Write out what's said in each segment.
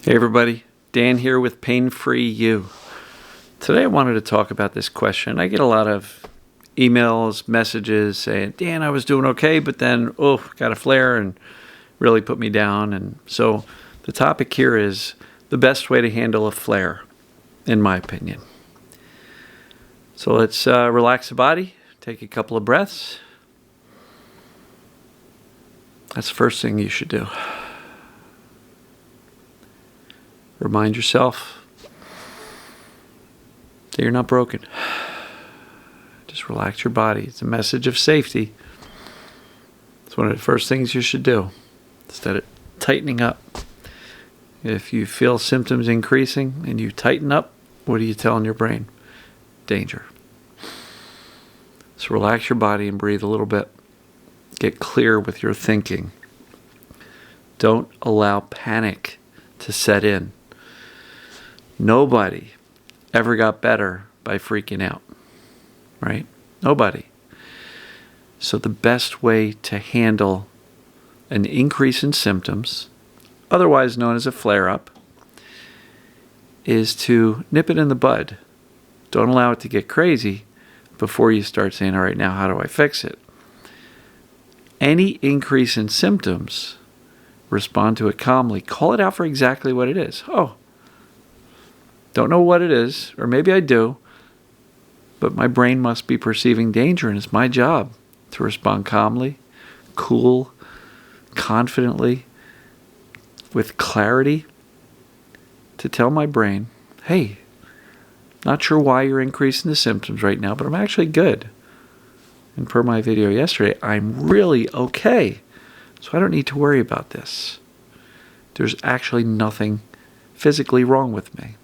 Hey everybody, Dan here with Pain Free You. Today I wanted to talk about this question. I get a lot of emails, messages saying, Dan, I was doing okay, but then, got a flare and really put me down. And so the topic here is the best way to handle a flare, in my opinion. So let's relax the body, take a couple of breaths. That's the first thing you should do. Remind yourself that you're not broken. Just relax your body. It's a message of safety. It's one of the first things you should do instead of tightening up. If you feel symptoms increasing and you tighten up, what are you telling your brain? Danger. So relax your body and breathe a little bit. Get clear with your thinking. Don't allow panic to set in. Nobody ever got better by freaking out, right? Nobody. So the best way to handle an increase in symptoms, otherwise known as a flare-up, is to nip it in the bud. Don't allow it to get crazy before you start saying, all right, now how do I fix it? Any increase in symptoms, respond to it calmly. Call it out for exactly what it is. Don't know what it is, or maybe I do, but my brain must be perceiving danger, and it's my job to respond calmly, cool, confidently, with clarity, to tell my brain, hey, not sure why you're increasing the symptoms right now, but I'm actually good. And per my video yesterday, I'm really okay. So I don't need to worry about this. There's actually nothing physically wrong with me.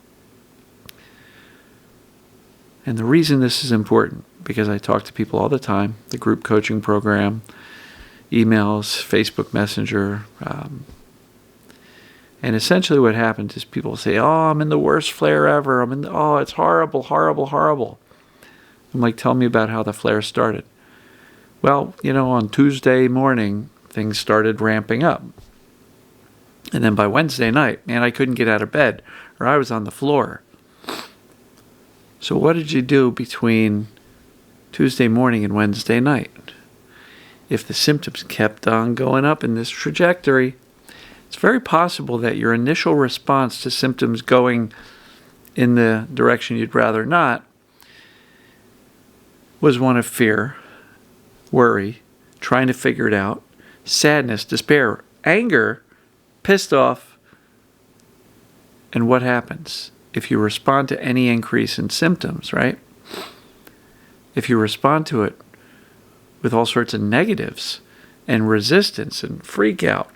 And the reason this is important, because I talk to people all the time, the group coaching program, emails, Facebook Messenger, and essentially what happens is people say, I'm in the worst flare ever. It's horrible, horrible, horrible. I'm like, tell me about how the flare started. Well, on Tuesday morning, things started ramping up. And then by Wednesday night, I couldn't get out of bed, or I was on the floor. So what did you do between Tuesday morning and Wednesday night? If the symptoms kept on going up in this trajectory, it's very possible that your initial response to symptoms going in the direction you'd rather not was one of fear, worry, trying to figure it out, sadness, despair, anger, pissed off. And what happens if you respond to any increase in symptoms, right? If you respond to it with all sorts of negatives and resistance and freak out,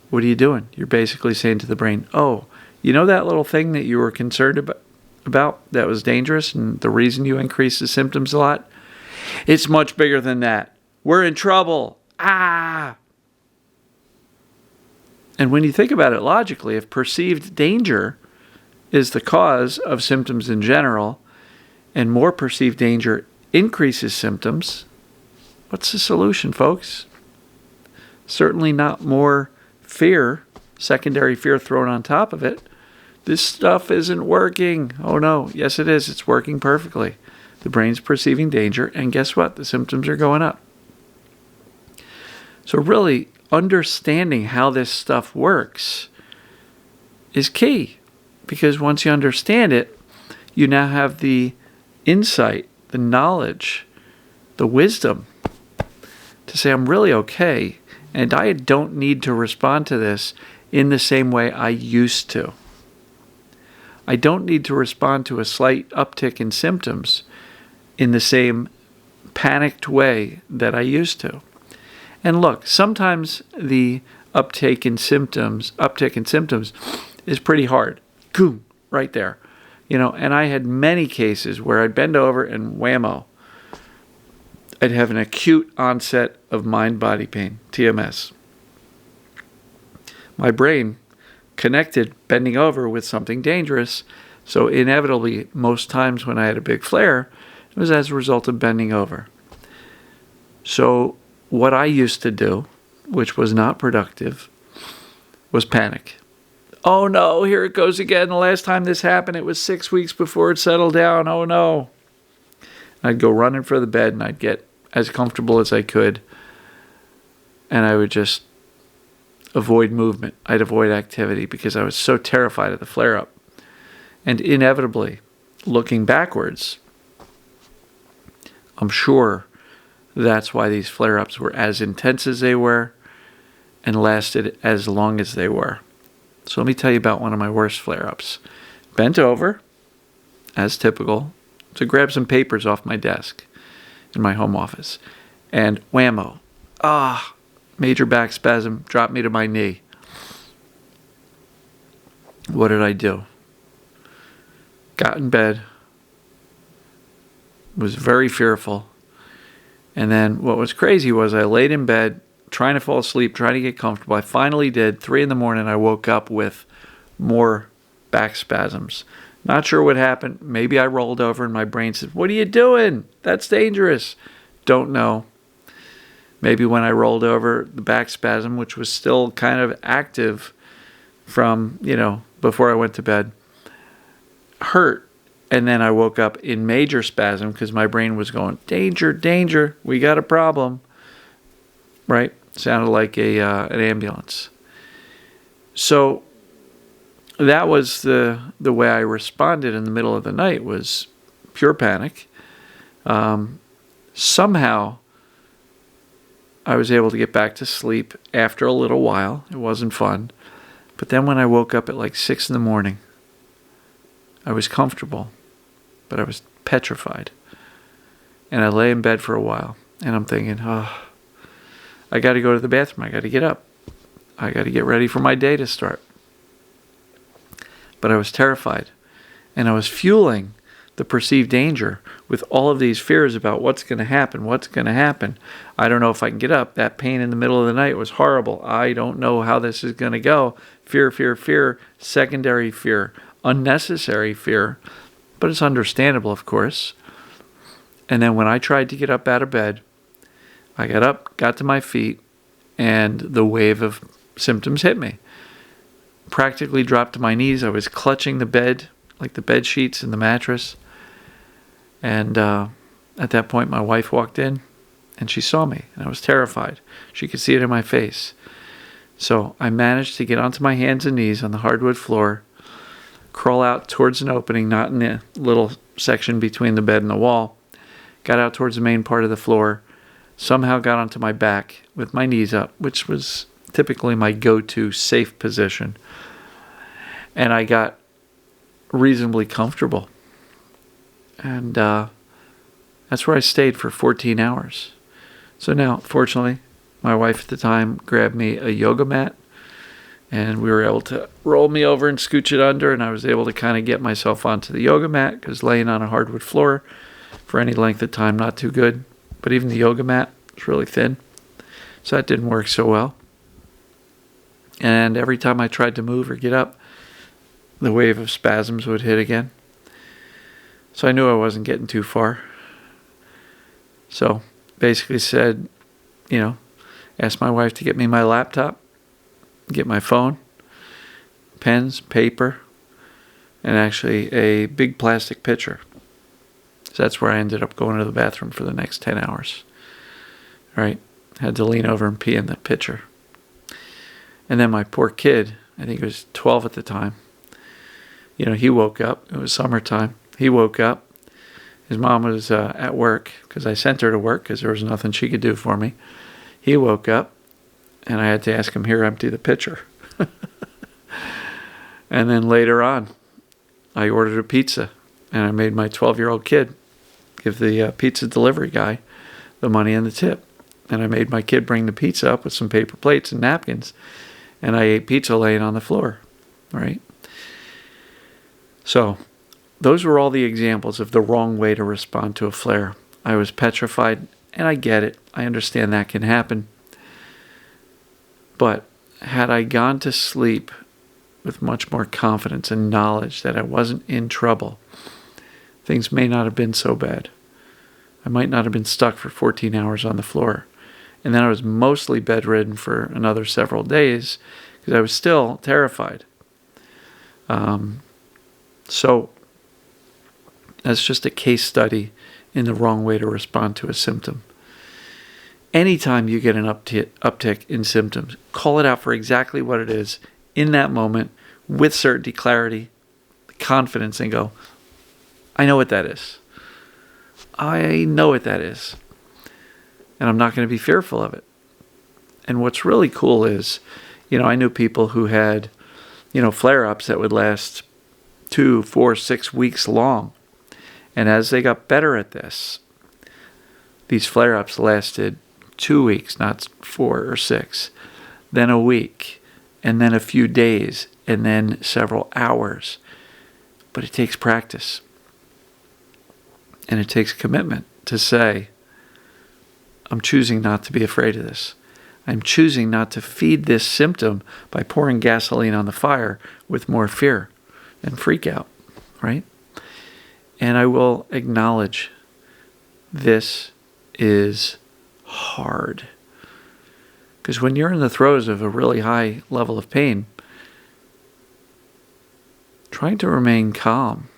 what are you doing? You're basically saying to the brain, that little thing that you were concerned about that was dangerous and the reason you increased the symptoms a lot? It's much bigger than that. We're in trouble. And when you think about it logically, if perceived danger is the cause of symptoms in general, and more perceived danger increases symptoms, what's the solution, folks? Certainly not more fear, secondary fear thrown on top of it. This stuff isn't working. Oh no, yes it is. It's working perfectly. The brain's perceiving danger, and guess what? The symptoms are going up. So really, understanding how this stuff works is key, because once you understand it, you now have the insight, the knowledge, the wisdom to say, I'm really okay, and I don't need to respond to this in the same way I used to. I don't need to respond to a slight uptick in symptoms in the same panicked way that I used to. And look, sometimes the uptick in symptoms is pretty hard. Boom, right there. And I had many cases where I'd bend over and whammo, I'd have an acute onset of mind-body pain, TMS. My brain connected bending over with something dangerous, so inevitably, most times when I had a big flare, it was as a result of bending over. So what I used to do, which was not productive, was panic. Oh no, here it goes again. The last time this happened, it was 6 weeks before it settled down. Oh no. I'd go running for the bed and I'd get as comfortable as I could. And I would just avoid movement. I'd avoid activity because I was so terrified of the flare-up. And inevitably, looking backwards, I'm sure that's why these flare-ups were as intense as they were and lasted as long as they were. So let me tell you about one of my worst flare-ups. Bent over, as typical, to grab some papers off my desk in my home office. And whammo. Major back spasm, dropped me to my knee. What did I do? Got in bed, was very fearful. And then what was crazy was I laid in bed, trying to fall asleep, trying to get comfortable. I finally did. 3 a.m, I woke up with more back spasms. Not sure what happened. Maybe I rolled over and my brain said, "What are you doing? That's dangerous." Don't know. Maybe when I rolled over, the back spasm, which was still kind of active from, before I went to bed, hurt. And then I woke up in major spasm because my brain was going, "Danger, danger, we got a problem." Right? Sounded like an ambulance. So that was the way I responded in the middle of the night, was pure panic. Somehow I was able to get back to sleep after a little while. It wasn't fun. But then when I woke up at like 6 a.m, I was comfortable, but I was petrified. And I lay in bed for a while, and I'm thinking, I got to go to the bathroom. I got to get up. I got to get ready for my day to start. But I was terrified, and I was fueling the perceived danger with all of these fears about what's going to happen, what's going to happen. I don't know if I can get up. That pain in the middle of the night was horrible. I don't know how this is going to go. Fear, fear, fear, secondary fear, unnecessary fear, but it's understandable, of course. And then when I tried to get up out of bed, I got up, got to my feet, and the wave of symptoms hit me. Practically dropped to my knees. I was clutching the bed, like the bed sheets and the mattress. And at that point, my wife walked in, and she saw me, and I was terrified. She could see it in my face. So I managed to get onto my hands and knees on the hardwood floor, crawl out towards an opening, not in the little section between the bed and the wall, got out towards the main part of the floor, somehow got onto my back with my knees up, which was typically my go-to safe position. And I got reasonably comfortable. And that's where I stayed for 14 hours. So now, fortunately, my wife at the time grabbed me a yoga mat, and we were able to roll me over and scooch it under, and I was able to kind of get myself onto the yoga mat, because laying on a hardwood floor for any length of time, not too good. But even the yoga mat was really thin, so that didn't work so well. And every time I tried to move or get up, the wave of spasms would hit again. So I knew I wasn't getting too far. So basically said, asked my wife to get me my laptop, get my phone, pens, paper, and actually a big plastic pitcher. So that's where I ended up going to the bathroom for the next 10 hours. Right? Had to lean over and pee in the pitcher. And then my poor kid, I think he was 12 at the time, he woke up. It was summertime. He woke up. His mom was at work because I sent her to work because there was nothing she could do for me. He woke up, and I had to ask him, "Here, empty the pitcher." And then later on, I ordered a pizza, and I made my 12-year-old kid give the pizza delivery guy the money and the tip. And I made my kid bring the pizza up with some paper plates and napkins, and I ate pizza laying on the floor, right? So those were all the examples of the wrong way to respond to a flare. I was petrified, and I get it. I understand that can happen. But had I gone to sleep with much more confidence and knowledge that I wasn't in trouble, things may not have been so bad. I might not have been stuck for 14 hours on the floor. And then I was mostly bedridden for another several days because I was still terrified. So that's just a case study in the wrong way to respond to a symptom. Anytime you get an uptick in symptoms, call it out for exactly what it is in that moment with certainty, clarity, confidence, and go, I know what that is. I know what that is. And I'm not going to be fearful of it. And what's really cool is, I knew people who had, flare-ups that would last 2, 4, 6 weeks long. And as they got better at this, these flare-ups lasted 2 weeks, not 4 or 6, then a week, and then a few days, and then several hours. But it takes practice. And it takes commitment to say, I'm choosing not to be afraid of this. I'm choosing not to feed this symptom by pouring gasoline on the fire with more fear and freak out, right? And I will acknowledge this is hard. Because when you're in the throes of a really high level of pain, trying to remain calm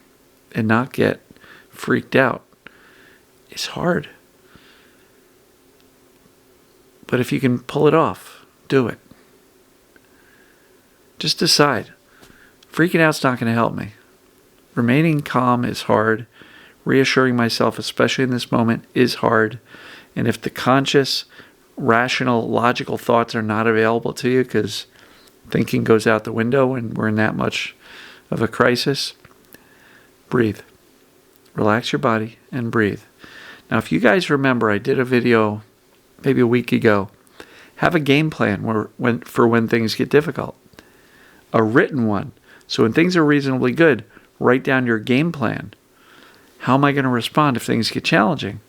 and not get freaked out is hard. But if you can pull it off, do it. Just decide. Freaking out's not going to help me. Remaining calm is hard. Reassuring myself, especially in this moment, is hard. And if the conscious, rational, logical thoughts are not available to you because thinking goes out the window and we're in that much of a crisis, breathe. Relax your body and breathe. Now, if you guys remember, I did a video maybe a week ago. Have a game plan for when things get difficult. A written one. So when things are reasonably good, write down your game plan. How am I going to respond if things get challenging?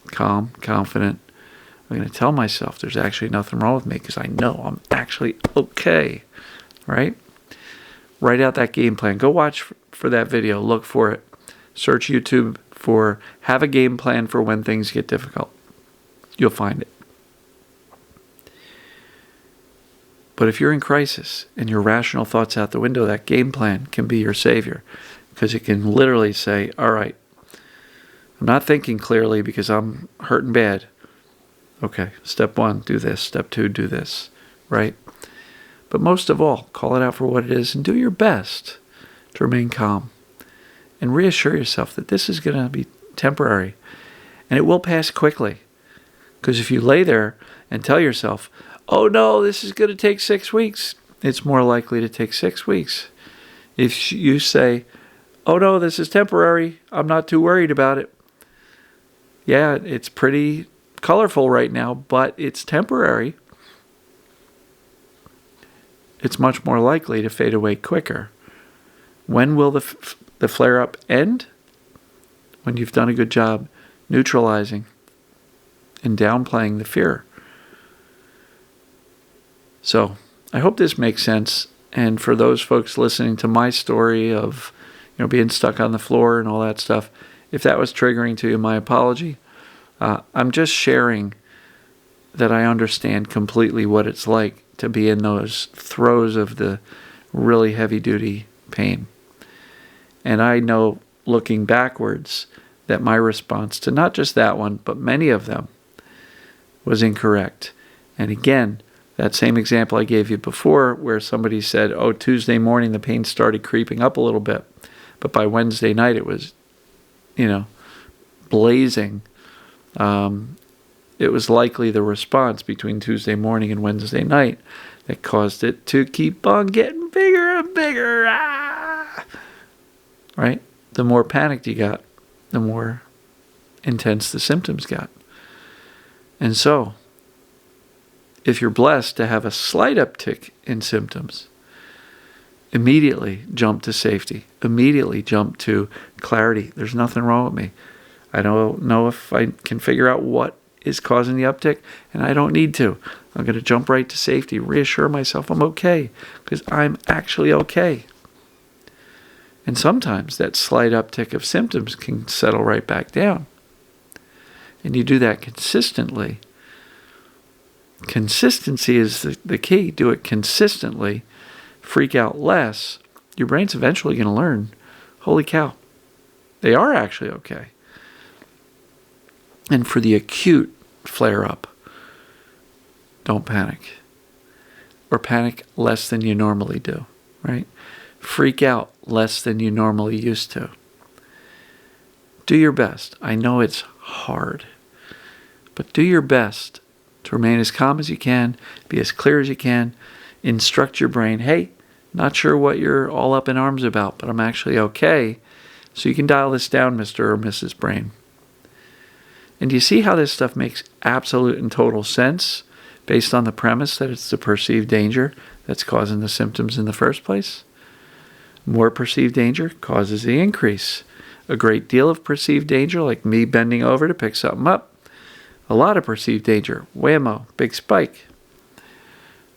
Calm, confident. I'm going to tell myself there's actually nothing wrong with me because I know I'm actually okay. Right? Write out that game plan. Go watch for that video. Look for it. Search YouTube for have a game plan for when things get difficult. You'll find it. But if you're in crisis and your rational thoughts out the window, that game plan can be your savior because it can literally say, all right, I'm not thinking clearly because I'm hurting bad. Okay, step 1, do this. Step 2, do this. Right? But most of all, call it out for what it is and do your best to remain calm. And reassure yourself that this is going to be temporary and it will pass quickly. Because if you lay there and tell yourself, oh no, this is going to take 6 weeks, it's more likely to take 6 weeks. If you say, oh no, this is temporary, I'm not too worried about it. Yeah, it's pretty colorful right now, but it's temporary. It's much more likely to fade away quicker. When will the flare-up end? When you've done a good job neutralizing and downplaying the fear. So, I hope this makes sense. And for those folks listening to my story of, being stuck on the floor and all that stuff, if that was triggering to you, my apology. I'm just sharing that I understand completely what it's like to be in those throes of the really heavy-duty pain. And I know, looking backwards, that my response to not just that one, but many of them, was incorrect. And again, that same example I gave you before where somebody said, oh, Tuesday morning the pain started creeping up a little bit, but by Wednesday night it was, blazing. It was likely the response between Tuesday morning and Wednesday night that caused it to keep on getting bigger and bigger. Right? The more panicked you got, the more intense the symptoms got. And so, if you're blessed to have a slight uptick in symptoms, immediately jump to safety. Immediately jump to clarity. There's nothing wrong with me. I don't know if I can figure out what is causing the uptick, and I don't need to. I'm going to jump right to safety, reassure myself I'm okay, because I'm actually okay. And sometimes that slight uptick of symptoms can settle right back down. And you do that consistently. Consistency is the key. Do it consistently. Freak out less. your brain's eventually going to learn, holy cow, they are actually okay. And for the acute flare-up, don't panic. Or panic less than you normally do, right? Freak out less than you normally used to. Do your best. I know it's hard, but do your best to remain as calm as you can, be as clear as you can, instruct your brain, hey, not sure what you're all up in arms about, but I'm actually okay. So you can dial this down, Mr. or Mrs. Brain. And do you see how this stuff makes absolute and total sense based on the premise that it's the perceived danger that's causing the symptoms in the first place? More perceived danger causes the increase. A great deal of perceived danger, like me bending over to pick something up. A lot of perceived danger, whammo, big spike.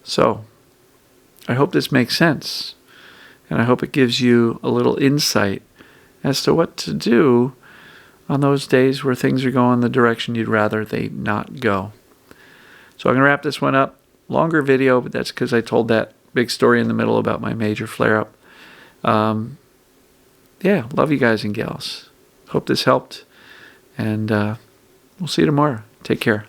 So, I hope this makes sense. And I hope it gives you a little insight as to what to do on those days where things are going the direction you'd rather they not go. So I'm going to wrap this one up. Longer video, but that's because I told that big story in the middle about my major flare-up. Yeah, love you guys and gals. Hope this helped. And we'll see you tomorrow. Take care.